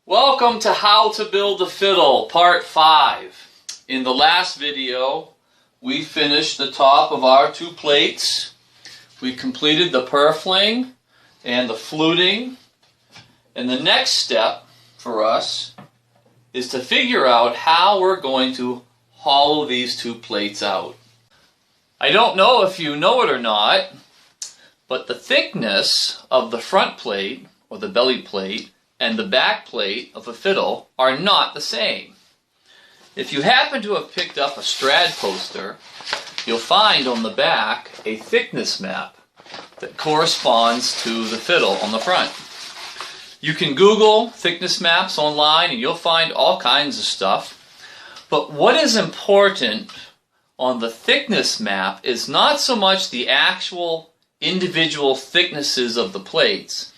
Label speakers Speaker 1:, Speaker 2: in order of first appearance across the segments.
Speaker 1: Welcome to How to Build a Fiddle, Part 5. In the last video, we finished the top of our two plates. We completed the purfling and the fluting. And the next step for us is to figure out how we're going to hollow these two plates out. I don't know if you know it or not, but the thickness of the front plate, or the belly plate, and the back plate of a fiddle are not the same. If you happen to have picked up a Strad poster, you'll find on the back a thickness map that corresponds to the fiddle on the front. You can Google thickness maps online and you'll find all kinds of stuff. But what is important on the thickness map is not so much the actual individual thicknesses of the plates,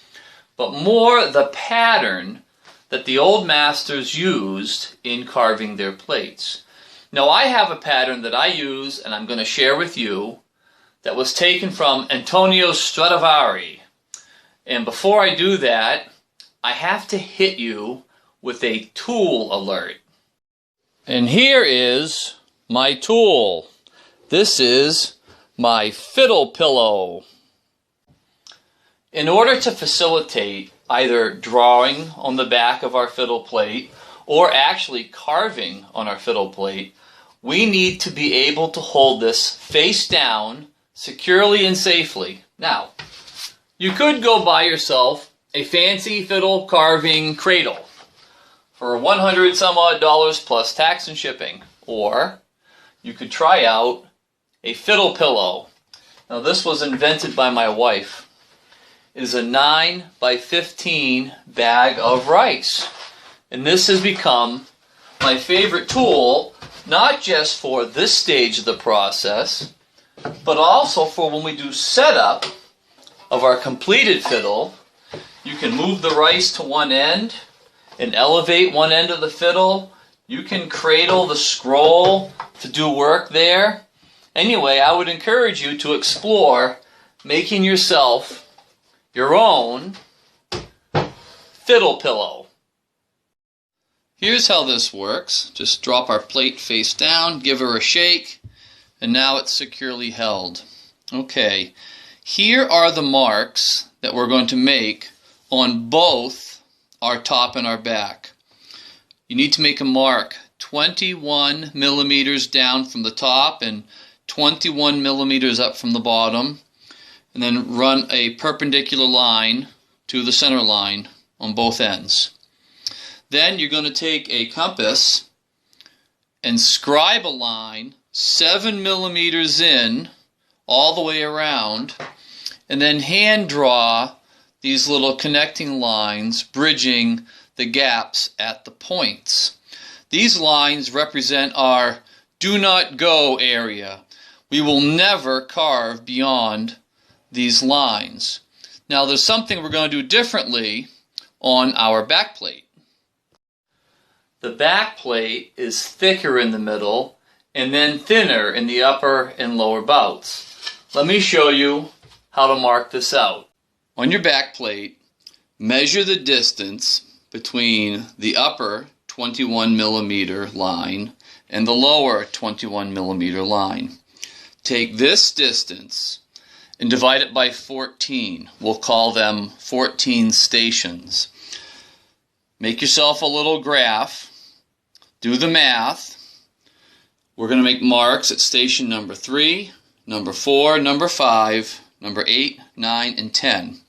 Speaker 1: but more the pattern that the old masters used in carving their plates. Now I have a pattern that I use and I'm going to share with you that was taken from Antonio Stradivari. And before I do that, I have to hit you with a tool alert. And here is my tool. This is my fiddle pillow. In order to facilitate either drawing on the back of our fiddle plate or actually carving on our fiddle plate, we need to be able to hold this face down securely and safely. Now, you could go buy yourself a fancy fiddle carving cradle for $100 some odd plus tax and shipping, or you could try out a fiddle pillow. Now this was invented by my wife. It is a 9 by 15 bag of rice. And this has become my favorite tool, not just for this stage of the process, but also for when we do setup of our completed fiddle. You can move the rice to one end and elevate one end of the fiddle. You can cradle the scroll to do work there. Anyway, I would encourage you to explore making yourself your own fiddle pillow. Here's how this works. Just drop our plate face down, give her a shake, and now it's securely held. Okay, here are the marks that we're going to make on both our top and our back. You need to make a mark 21 millimeters down from the top and 21 millimeters up from the bottom, and then run a perpendicular line to the center line on both ends. Then you're going to take a compass and scribe a line 7 millimeters in all the way around, and then hand draw these little connecting lines bridging the gaps at the points. These lines represent our do not go area. We will never carve beyond these lines. Now there's something we're going to do differently on our back plate. The back plate is thicker in the middle and then thinner in the upper and lower bouts. Let me show you how to mark this out. On your back plate, measure the distance between the upper 21 millimeter line and the lower 21 millimeter line. Take this distance and divide it by 14. We'll call them 14 stations. Make yourself a little graph. Do the math. We're going to make marks at station number 3, number 4, number 5, number 8, 9, and 10.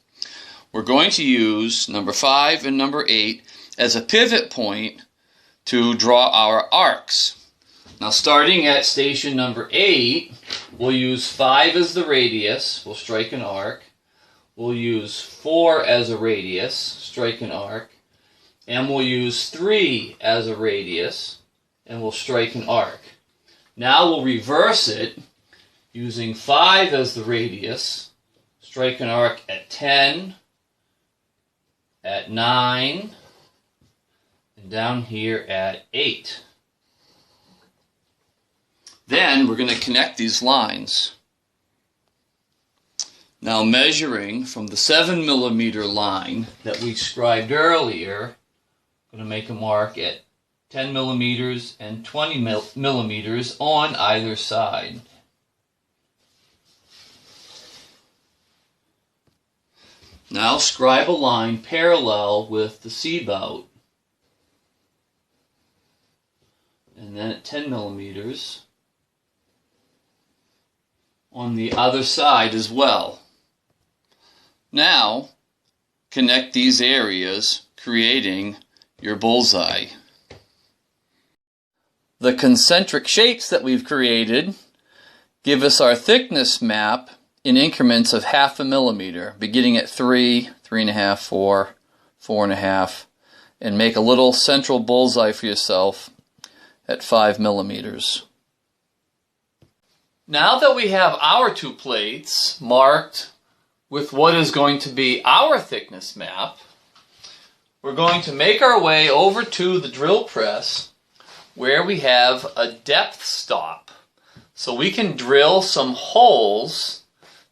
Speaker 1: We're going to use number 5 and number 8 as a pivot point to draw our arcs. Now starting at station number 8, we'll use 5 as the radius, we'll strike an arc. We'll use 4 as a radius, strike an arc. And we'll use 3 as a radius, and we'll strike an arc. Now we'll reverse it using 5 as the radius, strike an arc at 10, at 9, and down here at 8. Then we're going to connect these lines. Now measuring from the 7 millimeter line that we scribed earlier I'm going to make a mark at 10 millimeters and 20 millimeters on either side. Now scribe a line parallel with the C-bout. And then at 10 millimeters on the other side as well. Now connect these areas, creating your bullseye. The concentric shapes that we've created give us our thickness map in increments of 0.5 millimeter, beginning at 3, 3.5, 4, 4.5, and make a little central bullseye for yourself at 5 millimeters. Now that we have our two plates marked with what is going to be our thickness map, we're going to make our way over to the drill press where we have a depth stop, so we can drill some holes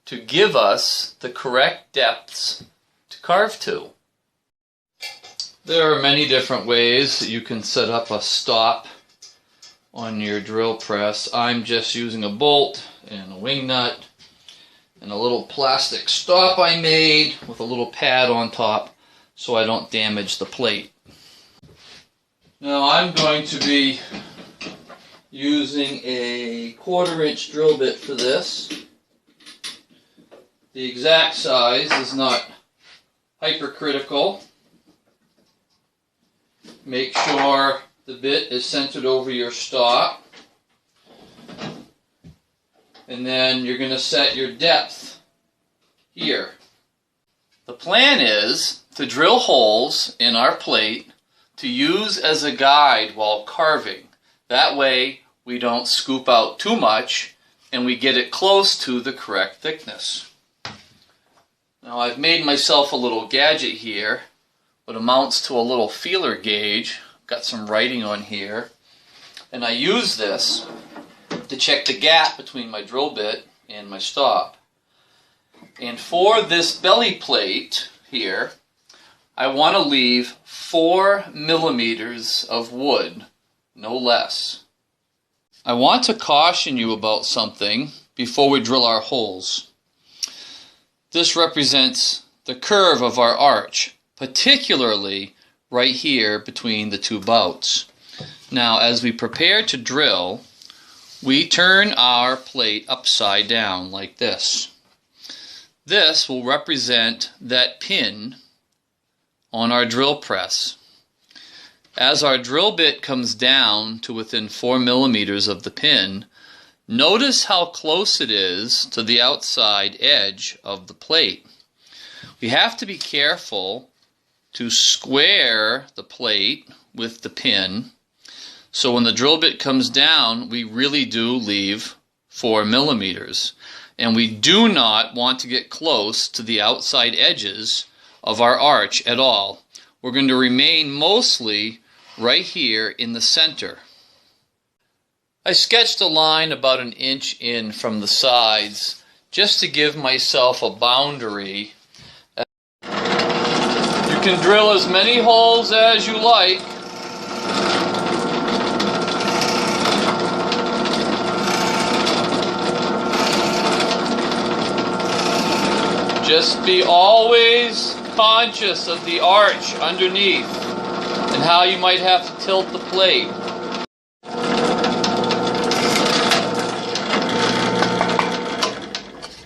Speaker 1: to give us the correct depths to carve to. There are many different ways that you can set up a stop on your drill press. I'm just using a bolt and a wing nut and a little plastic stop I made with a little pad on top so I don't damage the plate. Now I'm going to be using a 1/4 inch drill bit for this. The exact size is not hypercritical. Make sure the bit is centered over your stop. And then you're going to set your depth here. The plan is to drill holes in our plate to use as a guide while carving. That way we don't scoop out too much and we get it close to the correct thickness. Now I've made myself a little gadget here, what amounts to a little feeler gauge. Got some writing on here, and I use this to check the gap between my drill bit and my stop. And for this belly plate here, I want to leave 4 millimeters of wood, no less. I want to caution you about something before we drill our holes. This represents the curve of our arch, particularly right here between the two bouts. Now, as we prepare to drill, we turn our plate upside down like this. This will represent that pin on our drill press. As our drill bit comes down to within 4 millimeters of the pin, notice how close it is to the outside edge of the plate. We have to be careful to square the plate with the pin, so when the drill bit comes down, we really do leave 4 millimeters. And we do not want to get close to the outside edges of our arch at all. We're going to remain mostly right here in the center. I sketched a line about 1 inch in from the sides just to give myself a boundary. You can drill as many holes as you like. Just be always conscious of the arch underneath and how you might have to tilt the plate.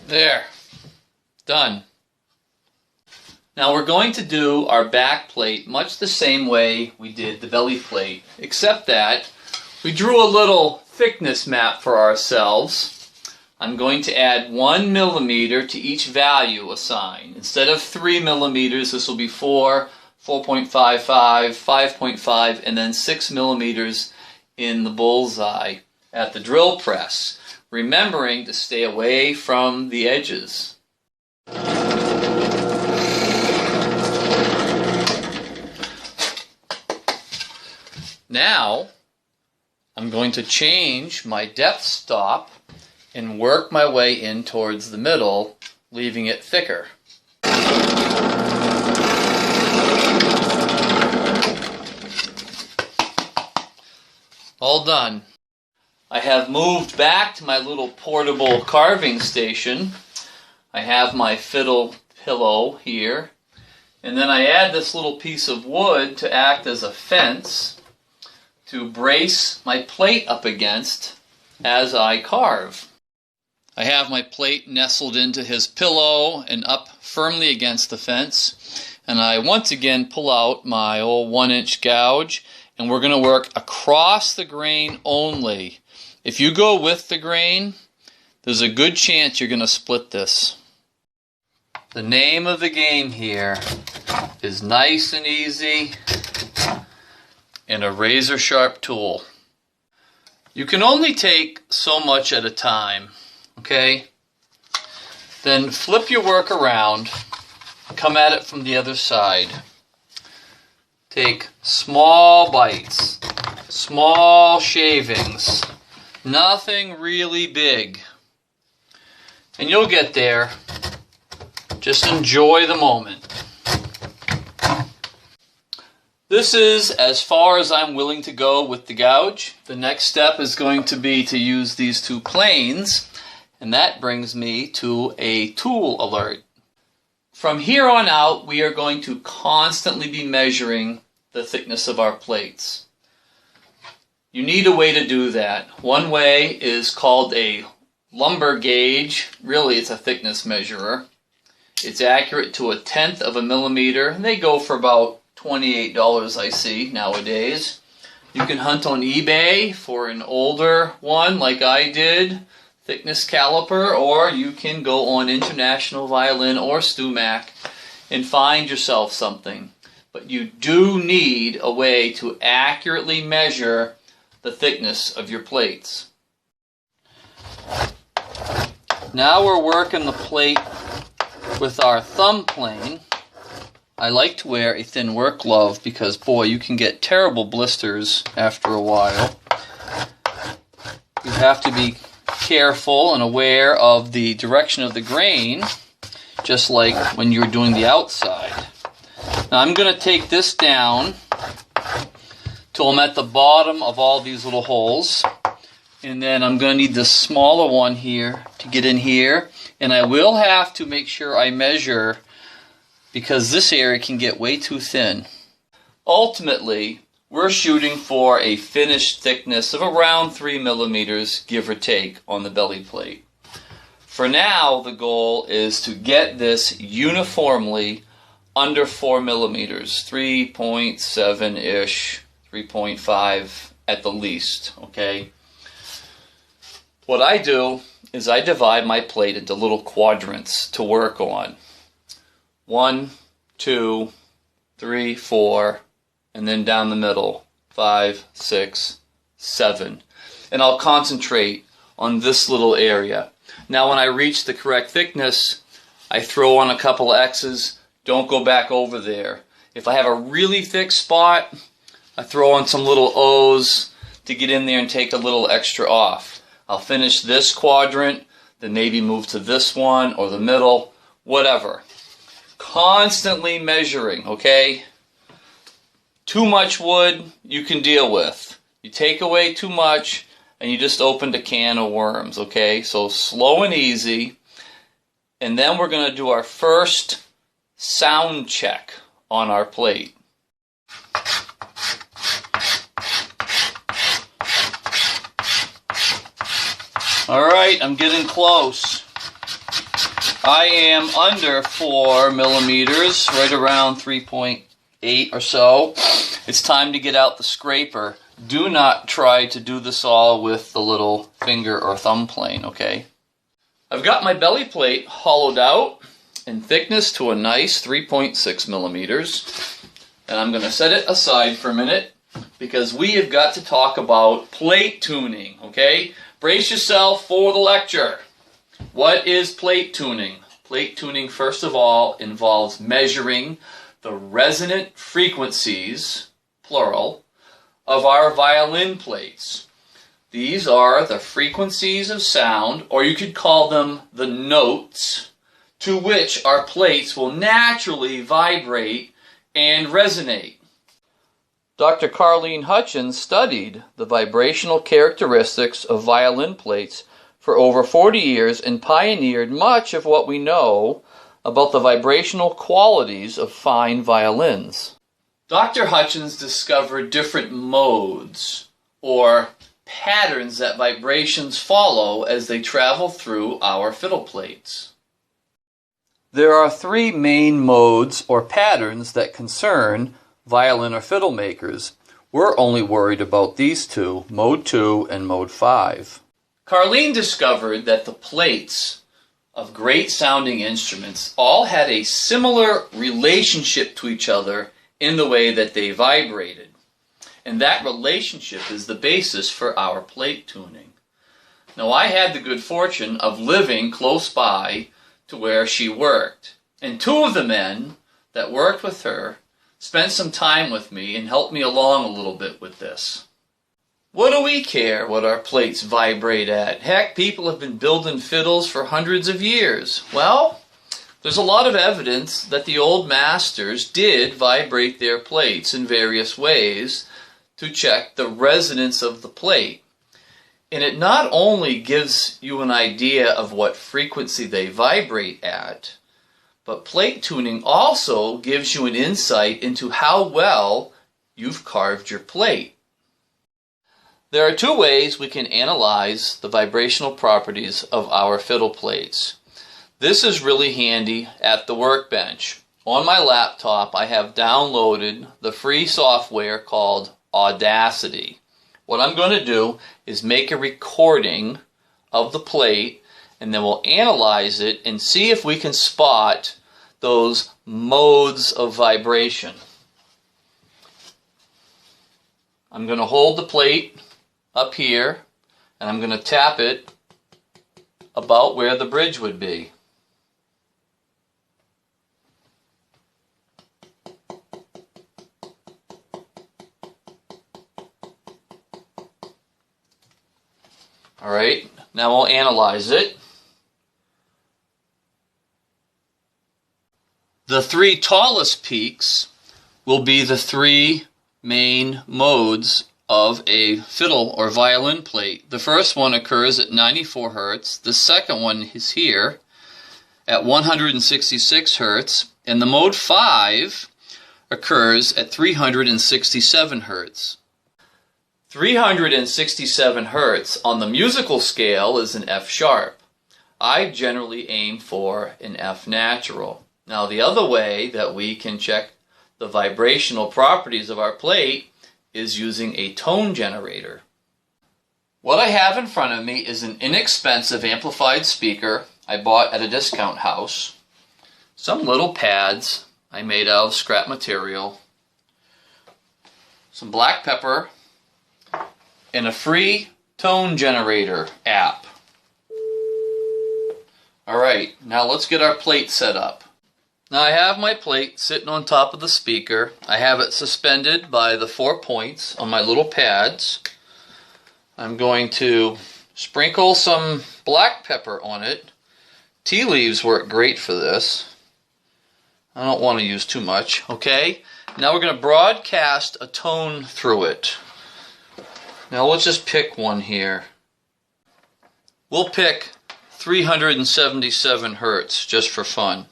Speaker 1: There. Done. Now we're going to do our back plate much the same way we did the belly plate, except that we drew a little thickness map for ourselves. I'm going to add 1 millimeter to each value assigned. Instead of 3 millimeters, this will be 4, 4.55, 5.5, and then 6 millimeters in the bullseye at the drill press, remembering to stay away from the edges. Now, I'm going to change my depth stop and work my way in towards the middle, leaving it thicker. all done. I have moved back to my little portable carving station. I have my fiddle pillow here. And then I add this little piece of wood to act as a fence to brace my plate up against as I carve. I have my plate nestled into his pillow and up firmly against the fence. And I once again pull out my old 1-inch gouge, and we're going to work across the grain only. If you go with the grain, there's a good chance you're going to split this. The name of the game here is nice and easy and a razor sharp tool. You can only take so much at a time, okay? Then flip your work around, come at it from the other side. Take small bites, small shavings, nothing really big. And you'll get there. Just enjoy the moment. This is as far as I'm willing to go with the gouge. The next step is going to be to use these two planes, and that brings me to a tool alert. From here on out, we are going to constantly be measuring the thickness of our plates. You need a way to do that. One way is called a lumber gauge. Really, it's a thickness measurer. It's accurate to 1/10 of a millimeter, and they go for about $28, I see, nowadays. You can hunt on eBay for an older one, like I did, thickness caliper, or you can go on International Violin or StuMac and find yourself something. But you do need a way to accurately measure the thickness of your plates. Now we're working the plate with our thumb plane. I like to wear a thin work glove because, boy, you can get terrible blisters after a while. You have to be careful and aware of the direction of the grain, just like when you're doing the outside. Now I'm going to take this down till I'm at the bottom of all these little holes. And then I'm going to need the smaller one here to get in here. And I will have to make sure I measure because this area can get way too thin. Ultimately, we're shooting for a finished thickness of around 3 millimeters, give or take, on the belly plate. For now, the goal is to get this uniformly under 4 millimeters, 3.7-ish, 3.5 at the least, okay? What I do is I divide my plate into little quadrants to work on. 1, 2, 3, 4, and then down the middle, 5, 6, 7. And I'll concentrate on this little area. Now when I reach the correct thickness, I throw on a couple X's. Don't go back over there. If I have a really thick spot, I throw on some little O's to get in there and take a little extra off. I'll finish this quadrant, then maybe move to this one or the middle, whatever. Constantly measuring, okay? Too much wood you can deal with. You take away too much and you just opened a can of worms, okay? So slow and easy. And then we're going to do our first sound check on our plate. Alright, I'm getting close. I am under 4 millimeters, right around 3.8 or so. It's time to get out the scraper. Do not try to do this all with the little finger or thumb plane, okay? I've got my belly plate hollowed out in thickness to a nice 3.6 millimeters. And I'm going to set it aside for a minute because we have got to talk about plate tuning, okay? Brace yourself for the lecture. What is plate tuning? Plate tuning, first of all, involves measuring the resonant frequencies, plural, of our violin plates. These are the frequencies of sound, or you could call them the notes, to which our plates will naturally vibrate and resonate. Dr. Carleen Hutchins studied the vibrational characteristics of violin plates for over 40 years and pioneered much of what we know about the vibrational qualities of fine violins. Dr. Hutchins discovered different modes, or patterns that vibrations follow as they travel through our fiddle plates. There are three main modes or patterns that concern violin or fiddle makers. We're only worried about these two, Mode 2 and Mode 5. Carleen discovered that the plates of great sounding instruments all had a similar relationship to each other in the way that they vibrated. And that relationship is the basis for our plate tuning. Now, I had the good fortune of living close by to where she worked. And two of the men that worked with her spent some time with me and helped me along a little bit with this. What do we care what our plates vibrate at? Heck, people have been building fiddles for hundreds of years. Well, there's a lot of evidence that the old masters did vibrate their plates in various ways to check the resonance of the plate. And it not only gives you an idea of what frequency they vibrate at, but plate tuning also gives you an insight into how well you've carved your plate. There are two ways we can analyze the vibrational properties of our fiddle plates. This is really handy at the workbench. On my laptop, I have downloaded the free software called Audacity. What I'm going to do is make a recording of the plate, and then we'll analyze it and see if we can spot those modes of vibration. I'm going to hold the plate up here, and I'm going to tap it about where the bridge would be. Alright, now we'll analyze it. The three tallest peaks will be the three main modes of a fiddle or violin plate. The first one occurs at 94 Hertz, the second one is here at 166 Hertz, and the mode 5 occurs at 367 Hertz. 367 Hertz on the musical scale is an F sharp. I generally aim for an F natural. Now, the other way that we can check the vibrational properties of our plate is using a tone generator. What I have in front of me is an inexpensive amplified speaker I bought at a discount house, some little pads I made out of scrap material, some black pepper, and a free tone generator app. Alright, now let's get our plate set up. Now I have my plate sitting on top of the speaker. I have it suspended by the 4 points on my little pads. I'm going to sprinkle some black pepper on it. Tea leaves work great for this. I don't want to use too much, okay? Now we're going to broadcast a tone through it. Now let's just pick one here. We'll pick 377 Hertz just for fun.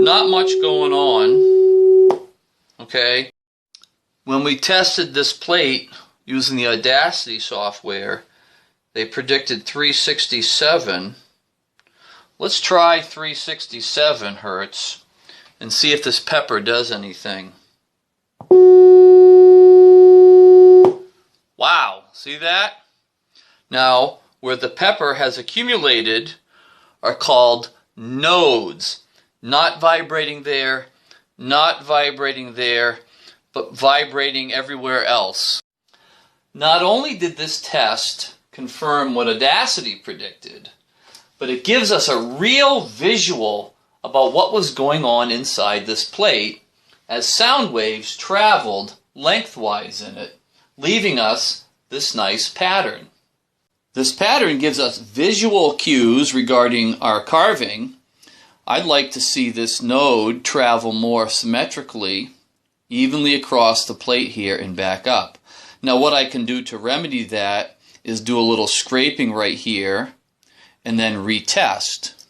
Speaker 1: Not much going on, okay? When we tested this plate using the Audacity software, they predicted 367. Let's try 367 Hertz and see if this pepper does anything. Wow, see that? Now, where the pepper has accumulated are called nodes. Not vibrating there, not vibrating there, but vibrating everywhere else. Not only did this test confirm what Audacity predicted, but it gives us a real visual about what was going on inside this plate as sound waves traveled lengthwise in it, leaving us this nice pattern. This pattern gives us visual cues regarding our carving. I'd like to see this node travel more symmetrically, evenly across the plate here and back up. Now what I can do to remedy that is do a little scraping right here and then retest.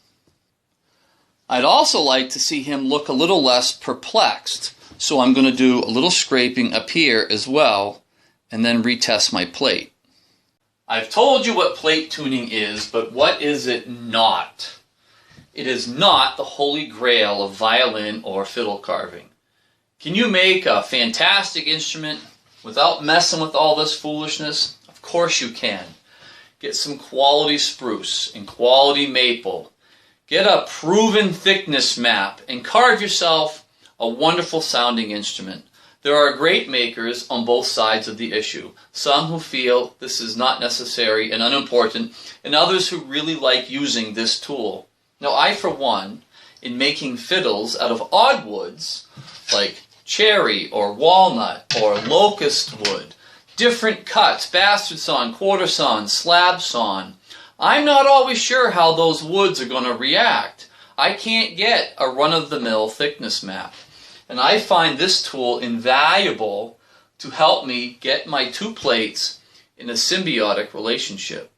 Speaker 1: I'd also like to see him look a little less perplexed, so I'm going to do a little scraping up here as well and then retest my plate. I've told you what plate tuning is, but what is it not? It is not the holy grail of violin or fiddle carving. Can you make a fantastic instrument without messing with all this foolishness? Of course you can. Get some quality spruce and quality maple. Get a proven thickness map and carve yourself a wonderful sounding instrument. There are great makers on both sides of the issue. Some who feel this is not necessary and unimportant, and others who really like using this tool. Now I, for one, in making fiddles out of odd woods, like cherry or walnut or locust wood, different cuts, bastard sawn, quarter sawn, slab sawn, I'm not always sure how those woods are going to react. I can't get a run-of-the-mill thickness map. And I find this tool invaluable to help me get my two plates in a symbiotic relationship.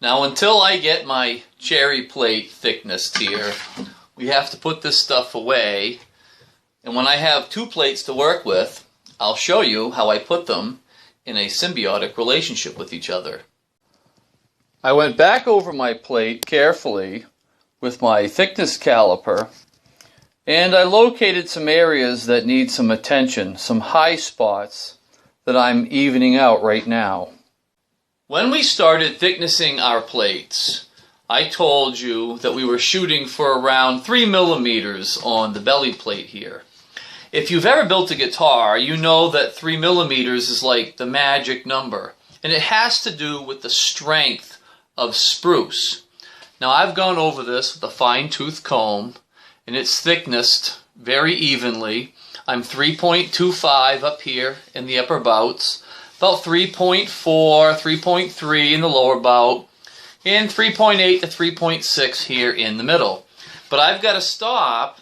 Speaker 1: Now until I get my cherry plate thickness here, we have to put this stuff away. And when I have two plates to work with, I'll show you how I put them in a symbiotic relationship with each other. I went back over my plate carefully with my thickness caliper, and I located some areas that need some attention, some high spots that I'm evening out right now. When we started thicknessing our plates, I told you that we were shooting for around 3 millimeters on the belly plate here. If you've ever built a guitar, you know that 3 millimeters is like the magic number, and it has to do with the strength of spruce. Now I've gone over this with a fine-tooth comb, and it's thicknessed very evenly. I'm 3.25 up here in the upper bouts, about 3.4, 3.3 in the lower bout, and 3.8 to 3.6 here in the middle. But I've got to stop.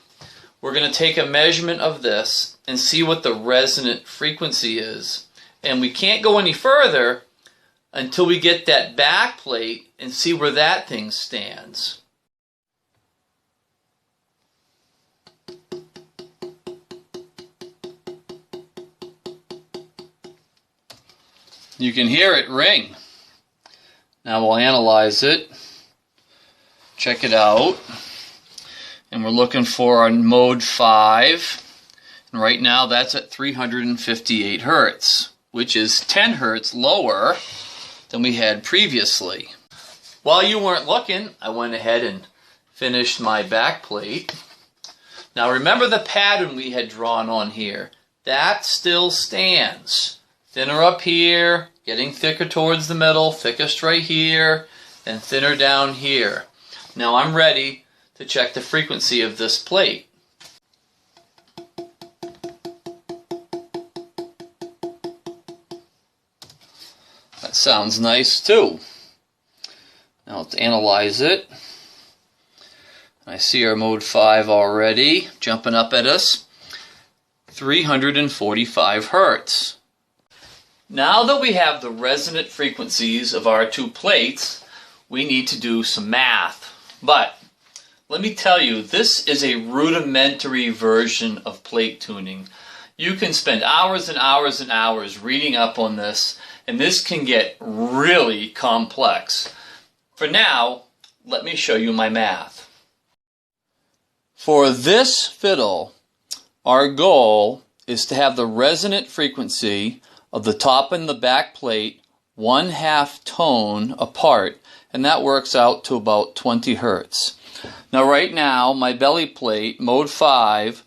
Speaker 1: We're going to take a measurement of this and see what the resonant frequency is. And we can't go any further until we get that back plate and see where that thing stands. You can hear it ring. Now we'll analyze it, check it out, and we're looking for our mode 5, and right now that's at 358 hertz, which is 10 hertz lower than we had previously. While you weren't looking, I went ahead and finished my back plate. Now remember the pattern we had drawn on here. That still stands. Thinner up here, getting thicker towards the middle, thickest right here, and thinner down here. Now I'm ready to check the frequency of this plate. That sounds nice too. Now let's analyze it. I see our mode 5 already jumping up at us. 345 hertz. Now that we have the resonant frequencies of our two plates, we need to do some math. But let me tell you, this is a rudimentary version of plate tuning. You can spend hours and hours and hours reading up on this, and this can get really complex. For now, let me show you my math. For this fiddle, our goal is to have the resonant frequency of the top and the back plate 1/2 tone apart, and that works out to about 20 hertz. Now right now, my belly plate, mode 5,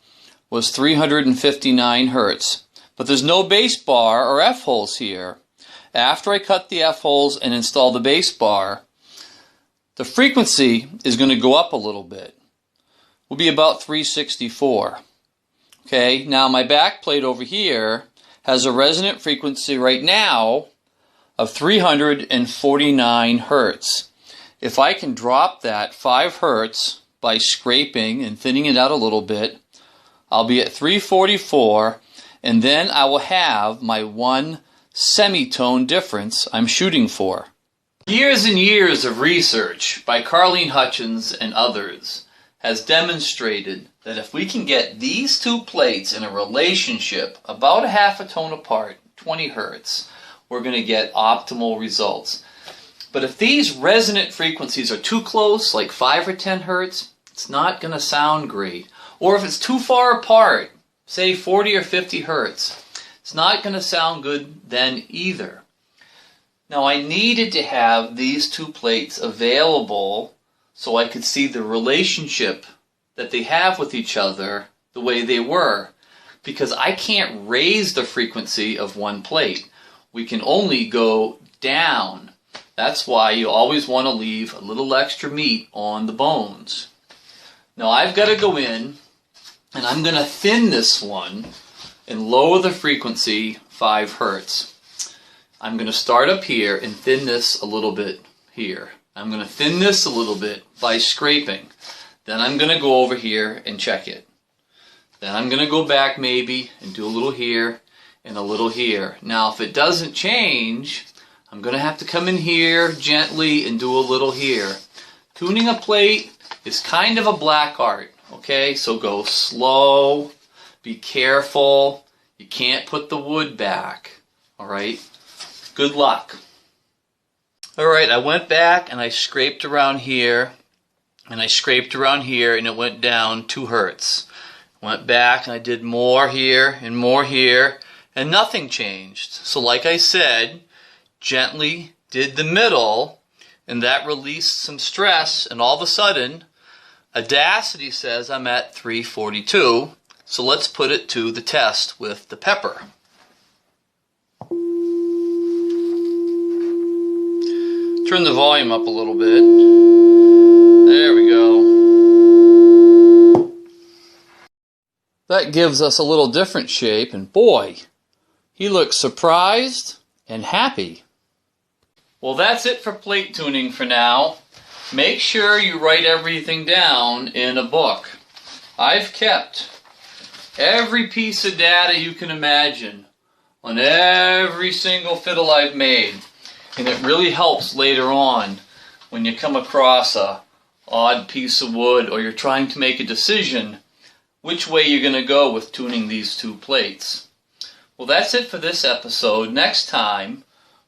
Speaker 1: was 359 hertz, but there's no bass bar or F-holes here. After I cut the F-holes and install the bass bar, the frequency is going to go up a little bit. Will be about 364. Okay, now my back plate over here has a resonant frequency right now of 349 hertz. If I can drop that 5 hertz by scraping and thinning it out a little bit, I'll be at 344, and then I will have my 1 semitone difference I'm shooting for. Years and years of research by Carleen Hutchins and others has demonstrated that if we can get these 2 plates in a relationship about a half a tone apart, 20 hertz, we're going to get optimal results. But if these resonant frequencies are too close, like 5 or 10 hertz, it's not going to sound great. Or if it's too far apart, say 40 or 50 hertz, it's not going to sound good then either. Now I needed to have these 2 plates available so I could see the relationship that they have with each other the way they were. Because I can't raise the frequency of 1 plate. We can only go down. That's why you always want to leave a little extra meat on the bones. Now I've got to go in and I'm going to thin this one and lower the frequency 5 hertz. I'm going to start up here and thin this a little bit here. I'm going to thin this a little bit by scraping. Then I'm going to go over here and check it. Then I'm going to go back maybe and do a little here and a little here. Now if it doesn't change, I'm going to have to come in here gently and do a little here. Tuning a plate is kind of a black art, okay? So go slow, be careful. You can't put the wood back, all right? Good luck. All right, I went back and I scraped around here and I scraped around here and it went down 2 hertz. Went back and I did more here and nothing changed. So like I said, gently did the middle and that released some stress, and all of a sudden Audacity says I'm at 342. So let's put it to the test with the pepper. Turn the volume up a little bit. There we go. That gives us a little different shape, and boy, he looks surprised and happy. Well, that's it for plate tuning for now. Make sure you write everything down in a book. I've kept every piece of data you can imagine on every single fiddle I've made. And it really helps later on when you come across a odd piece of wood or you're trying to make a decision which way you're going to go with tuning these 2 plates. Well, that's it for this episode. Next time,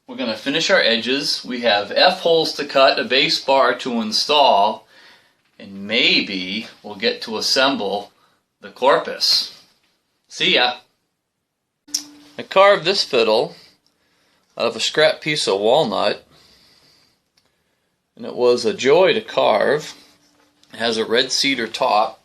Speaker 1: we're going to finish our edges. We have F-holes to cut, a bass bar to install, and maybe we'll get to assemble the corpus. See ya! I carved this fiddle out of a scrap piece of walnut, and it was a joy to carve. It has a red cedar top,